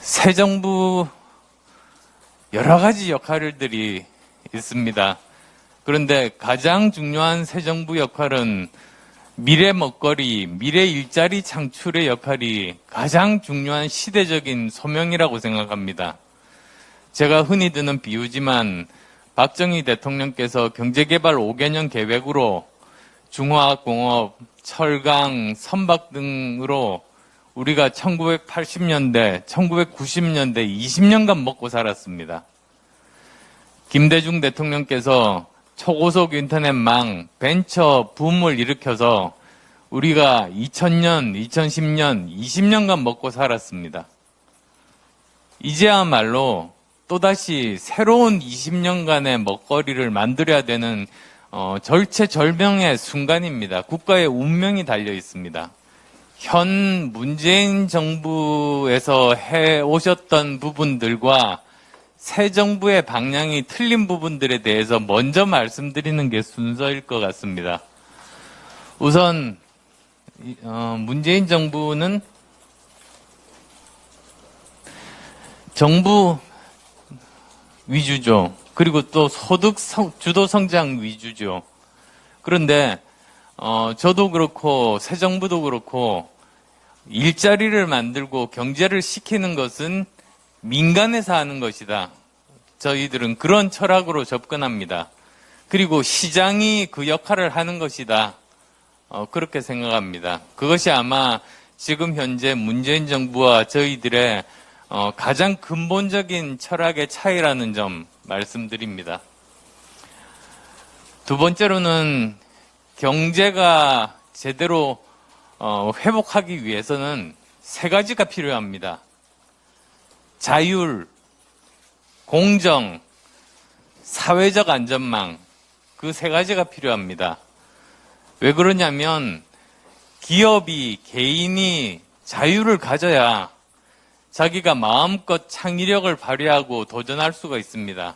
새 정부 여러 가지 역할들이 있습니다. 그런데 가장 중요한 새 정부 역할은 미래 먹거리, 미래 일자리 창출의 역할이 가장 중요한 시대적인 소명이라고 생각합니다. 제가 흔히 드는 비유지만 박정희 대통령께서 경제개발 5개년 계획으로 중화공업, 철강, 선박 등으로 우리가 1980년대, 1990년대 20년간 먹고 살았습니다. 김대중 대통령께서 초고속 인터넷망, 벤처 붐을 일으켜서 우리가 2000년, 2010년, 20년간 먹고 살았습니다. 이제야말로 또다시 새로운 20년간의 먹거리를 만들어야 되는 절체절명의 순간입니다. 국가의 운명이 달려 있습니다. 현 문재인 정부에서 해오셨던 부분들과 새 정부의 방향이 틀린 부분들에 대해서 먼저 말씀드리는 게 순서일 것 같습니다. 우선 문재인 정부는 정부 위주죠. 그리고 또 소득 주도 성장 위주죠. 그런데 저도 그렇고 새 정부도 그렇고 일자리를 만들고 경제를 시키는 것은 민간에서 하는 것이다. 저희들은 그런 철학으로 접근합니다. 그리고 시장이 그 역할을 하는 것이다. 그렇게 생각합니다. 그것이 아마 지금 현재 문재인 정부와 저희들의 가장 근본적인 철학의 차이라는 점 말씀드립니다. 두 번째로는 경제가 제대로 회복하기 위해서는 세 가지가 필요합니다. 자율, 공정, 사회적 안전망, 그 세 가지가 필요합니다. 왜 그러냐면 기업이, 개인이 자유를 가져야 자기가 마음껏 창의력을 발휘하고 도전할 수가 있습니다.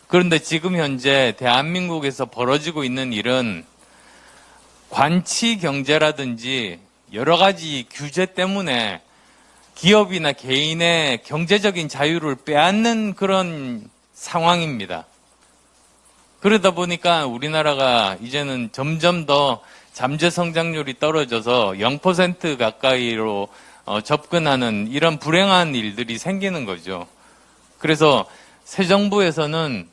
그런데 지금 현재 대한민국에서 벌어지고 있는 일은 관치 경제라든지 여러 가지 규제 때문에 기업이나 개인의 경제적인 자유를 빼앗는 그런 상황입니다. 그러다 보니까 우리나라가 이제는 점점 더 잠재 성장률이 떨어져서 0% 가까이로 접근하는 이런 불행한 일들이 생기는 거죠. 그래서 새 정부에서는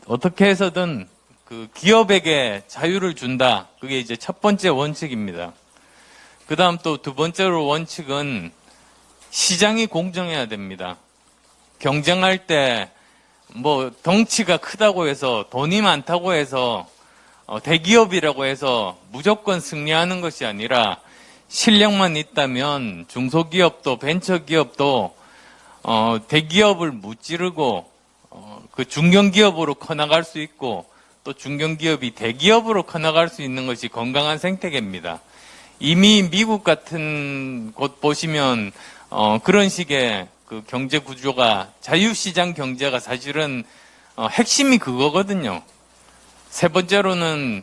어떻게 해서든 그 기업에게 자유를 준다. 그게 이제 첫 번째 원칙입니다. 그 다음 또 두 번째로 원칙은 시장이 공정해야 됩니다. 경쟁할 때 뭐 덩치가 크다고 해서 돈이 많다고 해서 대기업이라고 해서 무조건 승리하는 것이 아니라 실력만 있다면 중소기업도 벤처기업도 대기업을 무찌르고 그 중견기업으로 커나갈 수 있고 또 중견기업이 대기업으로 커나갈 수 있는 것이 건강한 생태계입니다. 이미 미국 같은 곳 보시면 그런 식의 그 경제 구조가 자유시장 경제가 사실은 핵심이 그거거든요. 세 번째로는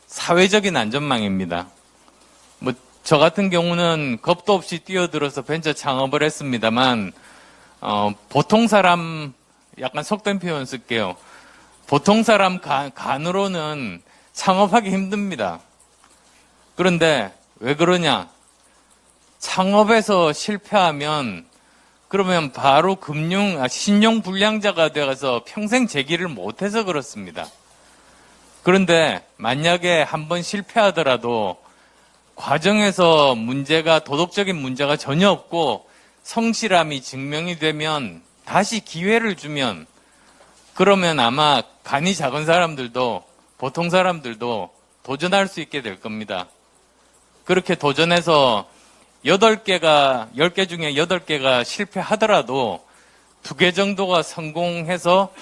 사회적인 안전망입니다. 뭐 저 같은 경우는 겁도 없이 뛰어들어서 벤처 창업을 했습니다만 보통 사람 약간 속된 표현 쓸게요. 보통 사람 간으로는 창업하기 힘듭니다. 그런데 왜 그러냐? 창업에서 실패하면 그러면 바로 신용 불량자가 되어서 평생 재기를 못해서 그렇습니다. 그런데 만약에 한번 실패하더라도 과정에서 도덕적인 문제가 전혀 없고 성실함이 증명이 되면 다시 기회를 주면 그러면 아마 간이 작은 사람들도 보통 사람들도 도전할 수 있게 될 겁니다. 그렇게 도전해서 10개 중에 8개가 실패하더라도 2개 정도가 성공해서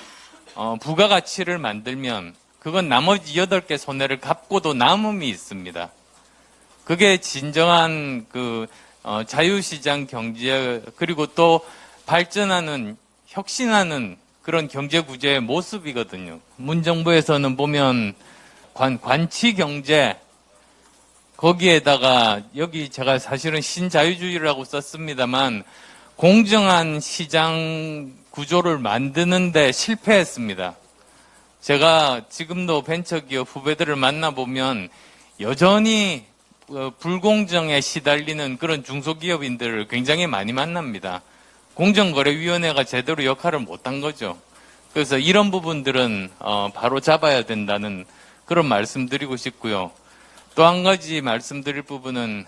부가가치를 만들면 그건 나머지 8개 손해를 갚고도 남음이 있습니다. 그게 진정한 자유시장 경제 그리고 또 발전하는 혁신하는 그런 경제 구조의 모습이거든요. 문정부에서는 보면 관치 경제 거기에다가 여기 제가 사실은 신자유주의라고 썼습니다만 공정한 시장 구조를 만드는데 실패했습니다. 제가 지금도 벤처기업 후배들을 만나보면 여전히 불공정에 시달리는 그런 중소기업인들을 굉장히 많이 만납니다. 공정거래위원회가 제대로 역할을 못한 거죠. 그래서 이런 부분들은 바로 잡아야 된다는 그런 말씀드리고 싶고요. 또 한 가지 말씀드릴 부분은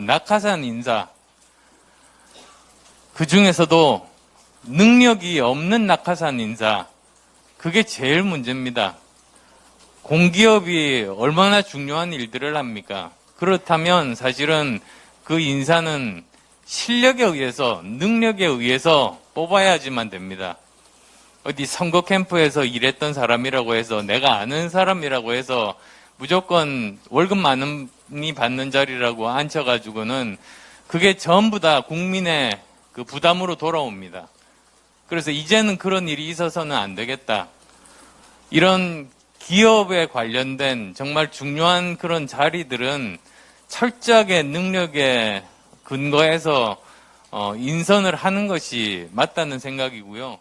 낙하산 인사, 그 중에서도 능력이 없는 낙하산 인사, 그게 제일 문제입니다. 공기업이 얼마나 중요한 일들을 합니까? 그렇다면 사실은 그 인사는 실력에 의해서, 능력에 의해서 뽑아야지만 됩니다. 어디 선거 캠프에서 일했던 사람이라고 해서, 내가 아는 사람이라고 해서 무조건 월급 많이 받는 자리라고 앉혀가지고는 그게 전부 다 국민의 그 부담으로 돌아옵니다. 그래서 이제는 그런 일이 있어서는 안 되겠다. 이런 기업에 관련된 정말 중요한 그런 자리들은 철저하게 능력에 근거해서 인선을 하는 것이 맞다는 생각이고요.